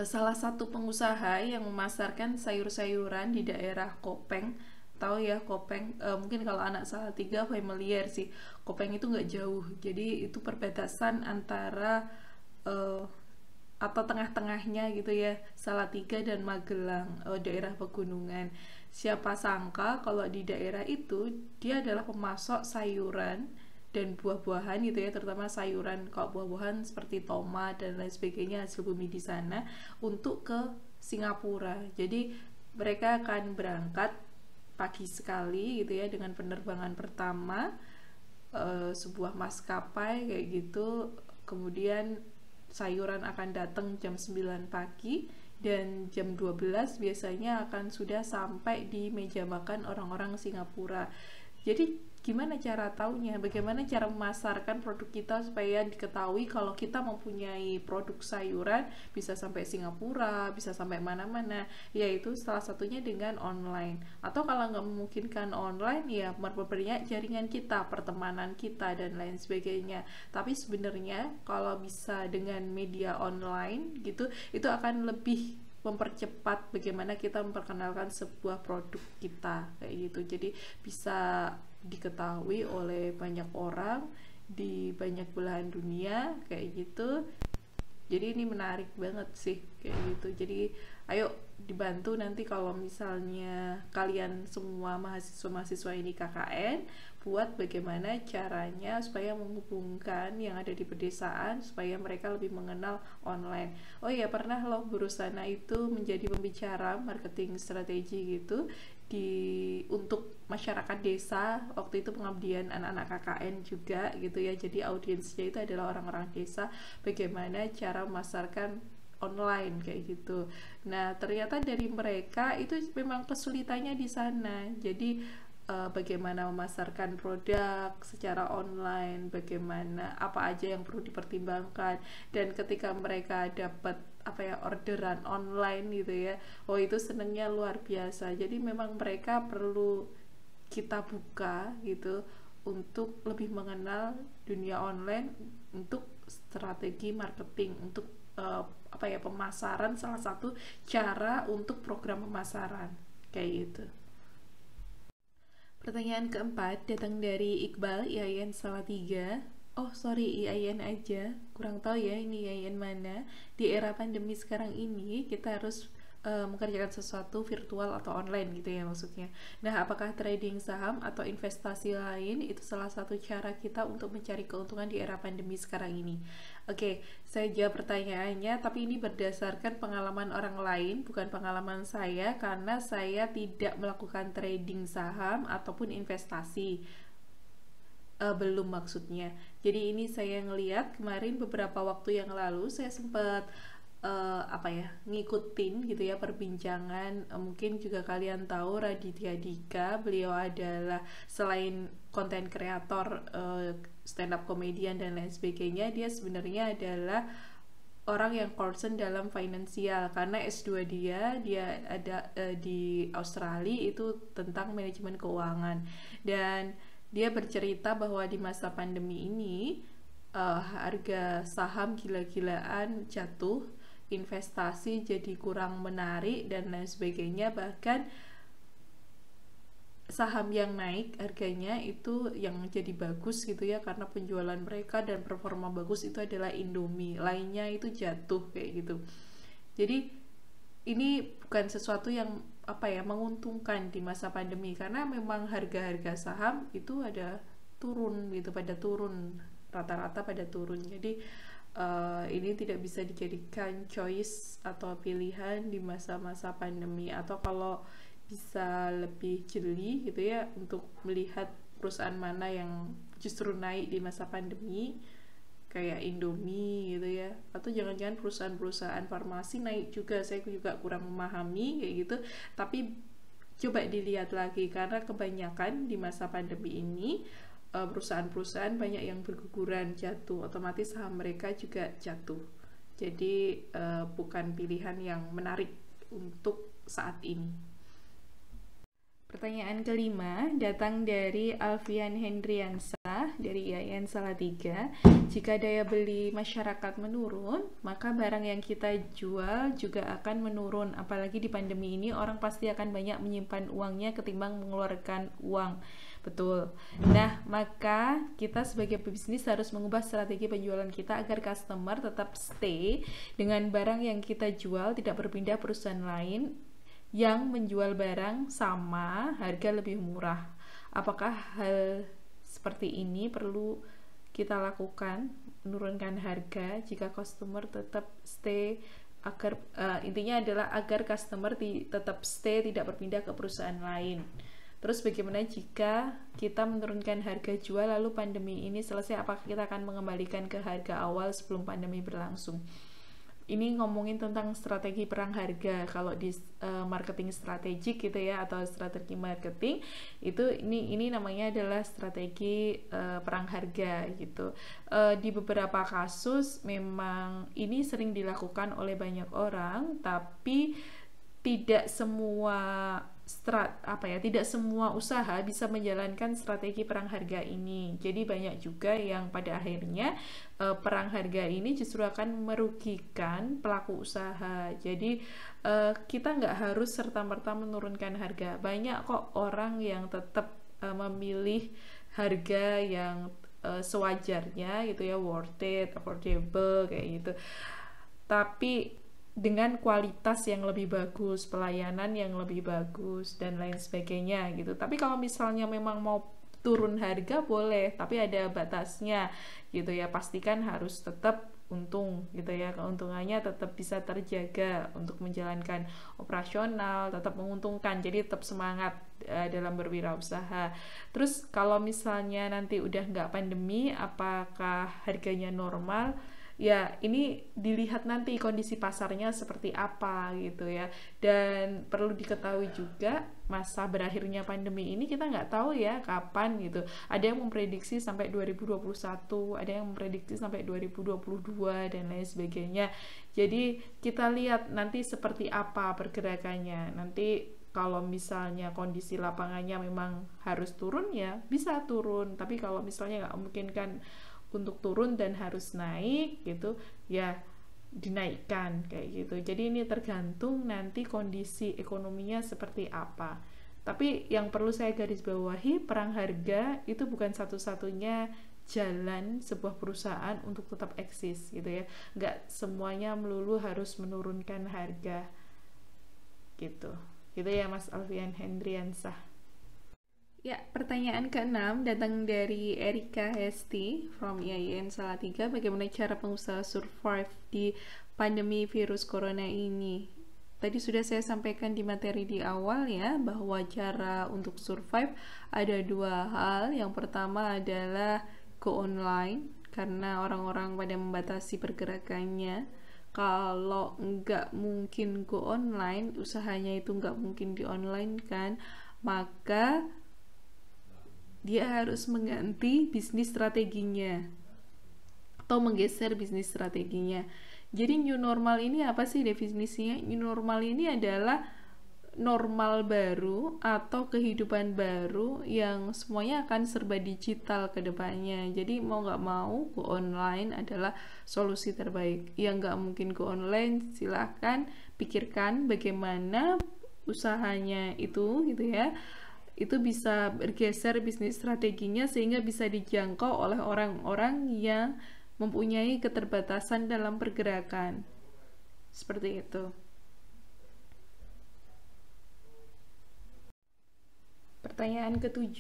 salah satu pengusaha yang memasarkan sayur-sayuran di daerah Kopeng. Tahu ya Kopeng, mungkin kalau anak Salatiga familiar sih. Kopeng itu nggak jauh, jadi itu perbatasan antara atau tengah-tengahnya gitu ya, Salatiga dan Magelang, daerah pegunungan. Siapa sangka kalau di daerah itu dia adalah pemasok sayuran dan buah-buahan gitu ya, terutama sayuran, kalau buah-buahan seperti tomat dan lain sebagainya hasil bumi di sana, untuk ke Singapura. Jadi mereka akan berangkat pagi sekali gitu ya dengan penerbangan pertama, sebuah maskapai kayak gitu, kemudian sayuran akan datang jam 9 pagi dan jam 12 biasanya akan sudah sampai di meja makan orang-orang Singapura. Jadi gimana cara taunya, bagaimana cara memasarkan produk kita supaya diketahui kalau kita mempunyai produk sayuran bisa sampai Singapura, bisa sampai mana-mana, yaitu salah satunya dengan online. Atau kalau nggak memungkinkan online, ya memperbanyak jaringan kita, pertemanan kita dan lain sebagainya. Tapi sebenarnya kalau bisa dengan media online gitu, itu akan lebih mempercepat bagaimana kita memperkenalkan sebuah produk kita kayak gitu. Jadi bisa diketahui oleh banyak orang di banyak belahan dunia kayak gitu. Jadi ini menarik banget sih kayak gitu. Jadi ayo dibantu nanti kalau misalnya kalian semua mahasiswa-mahasiswa ini KKN, buat bagaimana caranya supaya menghubungkan yang ada di pedesaan supaya mereka lebih mengenal online. Oh iya, pernah loh Burusana itu menjadi pembicara marketing strategi gitu untuk masyarakat desa. Waktu itu pengabdian anak-anak KKN juga gitu ya, jadi audiensnya itu adalah orang-orang desa, bagaimana cara memasarkan online kayak gitu. Nah ternyata dari mereka itu memang kesulitannya di sana. Jadi bagaimana memasarkan produk secara online, bagaimana apa aja yang perlu dipertimbangkan, dan ketika mereka dapat orderan online gitu ya, oh itu senengnya luar biasa. Jadi memang mereka perlu kita buka gitu untuk lebih mengenal dunia online, untuk strategi marketing, untuk pemasaran, salah satu cara untuk program pemasaran kayak gitu. Pertanyaan keempat datang dari Iqbal IAIN Salatiga. Oh sorry, IAIN aja. Kurang tahu ya ini IAIN mana. Di era pandemi sekarang ini kita harus mengerjakan sesuatu virtual atau online gitu ya maksudnya. Nah, apakah trading saham atau investasi lain itu salah satu cara kita untuk mencari keuntungan di era pandemi sekarang ini? Oke, saya jawab pertanyaannya, tapi ini berdasarkan pengalaman orang lain, bukan pengalaman saya, karena saya tidak melakukan trading saham ataupun investasi. Belum maksudnya. Jadi ini saya ngeliat kemarin beberapa waktu yang lalu saya sempat ngikutin gitu ya perbincangan, mungkin juga kalian tahu Raditya Dika. Beliau adalah selain konten kreator, stand up comedian dan lain sebagainya, dia sebenarnya adalah orang yang concern dalam finansial karena S2 dia ada di Australia itu tentang manajemen keuangan. Dan dia bercerita bahwa di masa pandemi ini harga saham gila-gilaan jatuh, investasi jadi kurang menarik dan lain sebagainya. Bahkan saham yang naik harganya itu yang jadi bagus gitu ya karena penjualan mereka dan performa bagus itu adalah Indomie, lainnya itu jatuh kayak gitu. Jadi ini bukan sesuatu yang menguntungkan di masa pandemi karena memang harga-harga saham itu ada turun gitu, pada turun, rata-rata pada turun. Jadi ini tidak bisa dijadikan choice atau pilihan di masa-masa pandemi. Atau kalau bisa lebih jeli gitu ya untuk melihat perusahaan mana yang justru naik di masa pandemi, kayak Indomie gitu ya, atau jangan-jangan perusahaan-perusahaan farmasi naik juga, saya juga kurang memahami kayak gitu. Tapi coba dilihat lagi karena kebanyakan di masa pandemi ini perusahaan-perusahaan banyak yang berguguran, jatuh, otomatis saham mereka juga jatuh. Jadi bukan pilihan yang menarik untuk saat ini. Pertanyaan kelima datang dari Alfian Hendriansa dari IAIN Salatiga. Jika daya beli masyarakat menurun, maka barang yang kita jual juga akan menurun. Apalagi di pandemi ini orang pasti akan banyak menyimpan uangnya ketimbang mengeluarkan uang. Betul. Nah, maka kita sebagai pebisnis harus mengubah strategi penjualan kita agar customer tetap stay dengan barang yang kita jual, tidak berpindah perusahaan lain yang menjual barang sama harga lebih murah. Apakah hal seperti ini perlu kita lakukan, menurunkan harga jika customer tetap stay, agar intinya adalah agar customer tetap stay, tidak berpindah ke perusahaan lain. Terus bagaimana jika kita menurunkan harga jual lalu pandemi ini selesai, apakah kita akan mengembalikan ke harga awal sebelum pandemi berlangsung? Ini ngomongin tentang strategi perang harga. Kalau di marketing strategik gitu ya, atau strategi marketing itu ini namanya adalah strategi perang harga gitu. Di beberapa kasus memang ini sering dilakukan oleh banyak orang, tapi tidak semua tidak semua usaha bisa menjalankan strategi perang harga ini. Jadi banyak juga yang pada akhirnya perang harga ini justru akan merugikan pelaku usaha. Jadi kita nggak harus serta-merta menurunkan harga. Banyak kok orang yang tetap memilih harga yang sewajarnya gitu ya, worth it, affordable kayak gitu. Tapi dengan kualitas yang lebih bagus, pelayanan yang lebih bagus dan lain sebagainya gitu. Tapi kalau misalnya memang mau turun harga boleh, tapi ada batasnya gitu ya. Pastikan harus tetap untung gitu ya, keuntungannya tetap bisa terjaga untuk menjalankan operasional, tetap menguntungkan, jadi tetap semangat dalam berwirausaha. Terus kalau misalnya nanti udah nggak pandemi, apakah harganya normal? Ya ini dilihat nanti kondisi pasarnya seperti apa gitu ya. Dan perlu diketahui juga masa berakhirnya pandemi ini kita nggak tahu ya kapan gitu. Ada yang memprediksi sampai 2021, ada yang memprediksi sampai 2022 dan lain sebagainya. Jadi kita lihat nanti seperti apa pergerakannya. Nanti kalau misalnya kondisi lapangannya memang harus turun ya bisa turun. Tapi kalau misalnya nggak memungkinkan untuk turun dan harus naik gitu ya dinaikkan kayak gitu. Jadi ini tergantung nanti kondisi ekonominya seperti apa. Tapi yang perlu saya garis bawahi, perang harga itu bukan satu-satunya jalan sebuah perusahaan untuk tetap eksis gitu ya. Nggak semuanya melulu harus menurunkan harga gitu. Gitu ya Mas Alfian Hendriansah. Ya, pertanyaan ke-6 datang dari Erika Hesti from IAIN Salatiga. Bagaimana cara pengusaha survive di pandemi virus corona ini? Tadi sudah saya sampaikan di materi di awal ya, bahwa cara untuk survive ada dua hal. Yang pertama adalah go online, karena orang-orang pada membatasi pergerakannya. Kalau nggak mungkin go online, usahanya itu nggak mungkin di online kan, maka dia harus mengganti bisnis strateginya atau menggeser bisnis strateginya. Jadi new normal ini apa sih definisinya? New normal ini adalah normal baru atau kehidupan baru yang semuanya akan serba digital ke depannya. Jadi mau nggak mau go online adalah solusi terbaik. Yang nggak mungkin go online, silahkan pikirkan bagaimana usahanya itu gitu ya, itu bisa bergeser bisnis strateginya sehingga bisa dijangkau oleh orang-orang yang mempunyai keterbatasan dalam pergerakan. Seperti itu. Pertanyaan ke-7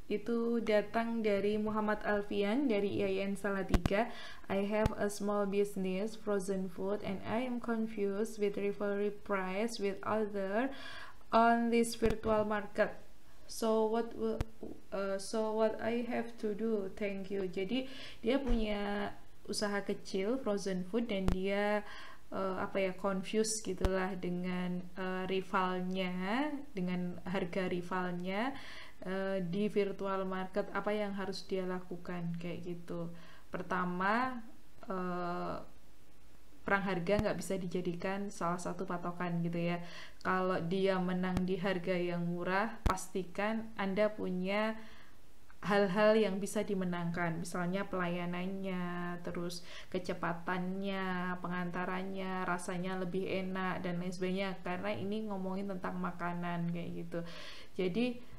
itu datang dari Muhammad Alfian dari IAIN Salatiga. I have a small business frozen food and I am confused with rivalry price with other on this virtual market. So what I have to do? Thank you. Jadi dia punya usaha kecil frozen food dan dia confused gitulah dengan rivalnya, dengan harga rivalnya di virtual market. Apa yang harus dia lakukan kayak gitu. Pertama, perang harga nggak bisa dijadikan salah satu patokan gitu ya. Kalau dia menang di harga yang murah, pastikan Anda punya hal-hal yang bisa dimenangkan, misalnya pelayanannya, terus kecepatannya, pengantarannya, rasanya lebih enak dan lain sebagainya, karena ini ngomongin tentang makanan kayak gitu. Jadi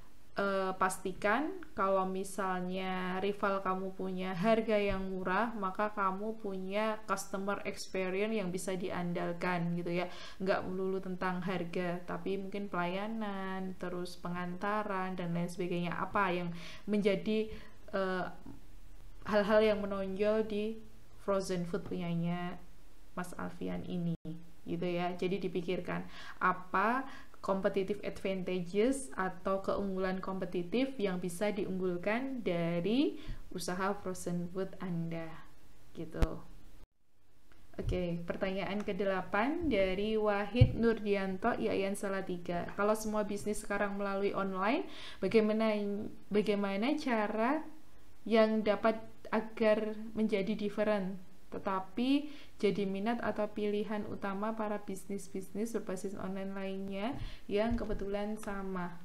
pastikan kalau misalnya rival kamu punya harga yang murah, maka kamu punya customer experience yang bisa diandalkan gitu ya. Nggak melulu tentang harga, tapi mungkin pelayanan, terus pengantaran dan lain sebagainya. Apa yang menjadi hal-hal yang menonjol di frozen food punyanya Mas Alfian ini gitu ya. Jadi dipikirkan apa competitive advantages atau keunggulan kompetitif yang bisa diunggulkan dari usaha frozen food Anda gitu. Oke, pertanyaan ke-8 dari Wahid Nurdianto IAIN Salatiga. Kalau semua bisnis sekarang melalui online, bagaimana cara yang dapat agar menjadi different tetapi jadi minat atau pilihan utama para bisnis-bisnis berbasis online lainnya yang kebetulan sama?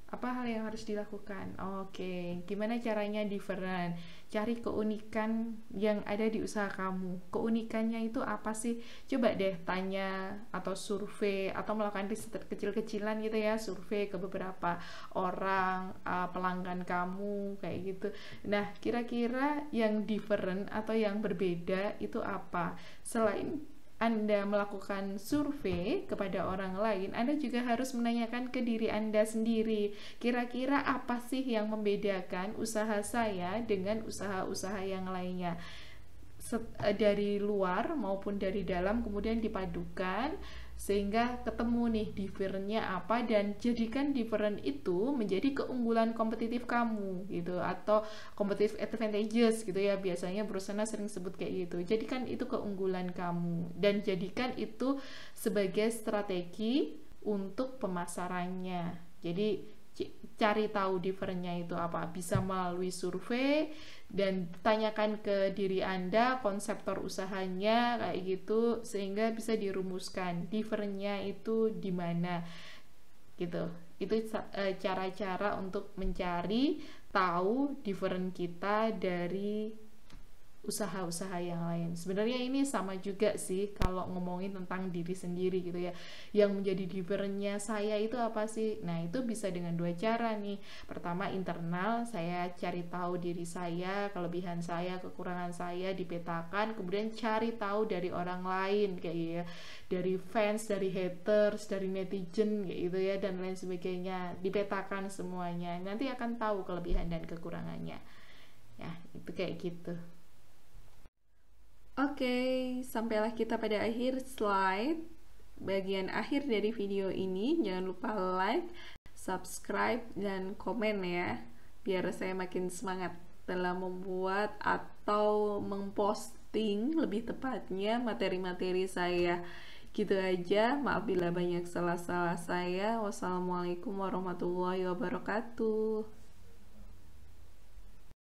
Apa hal yang harus dilakukan? Oke, gimana caranya different? Cari keunikan yang ada di usaha kamu. Keunikannya itu apa sih? Coba deh tanya atau survei atau melakukan riset kecil-kecilan gitu ya, survei ke beberapa orang pelanggan kamu kayak gitu. Nah, kira-kira yang different atau yang berbeda itu apa? Selain Anda melakukan survei kepada orang lain, Anda juga harus menanyakan ke diri Anda sendiri, kira-kira apa sih yang membedakan usaha saya dengan usaha-usaha yang lainnya, dari luar maupun dari dalam, kemudian dipadukan sehingga ketemu nih differentnya apa, dan jadikan different itu menjadi keunggulan kompetitif kamu gitu, atau competitive advantages gitu ya, biasanya perusahaan sering sebut kayak gitu. Jadikan itu keunggulan kamu dan jadikan itu sebagai strategi untuk pemasarannya. Jadi cari tahu differentnya itu apa, bisa melalui survei dan tanyakan ke diri Anda konseptor usahanya kayak gitu, sehingga bisa dirumuskan differentnya itu di mana gitu. Itu cara-cara untuk mencari tahu different kita dari usaha-usaha yang lain. Sebenarnya ini sama juga sih kalau ngomongin tentang diri sendiri gitu ya. Yang menjadi drivernya saya itu apa sih? Nah, itu bisa dengan dua cara nih. Pertama, internal, saya cari tahu diri saya, kelebihan saya, kekurangan saya dipetakan, kemudian cari tahu dari orang lain kayak gitu ya. Dari fans, dari haters, dari netizen kayak gitu ya, dan lain sebagainya. Dipetakan semuanya. Nanti akan tahu kelebihan dan kekurangannya. Ya, itu kayak gitu. Oke, sampailah kita pada akhir slide bagian akhir dari video ini. Jangan lupa like, subscribe, dan komen ya, biar saya makin semangat dalam membuat atau memposting lebih tepatnya materi-materi saya. Gitu aja, maaf bila banyak salah-salah saya. Wassalamualaikum warahmatullahi wabarakatuh.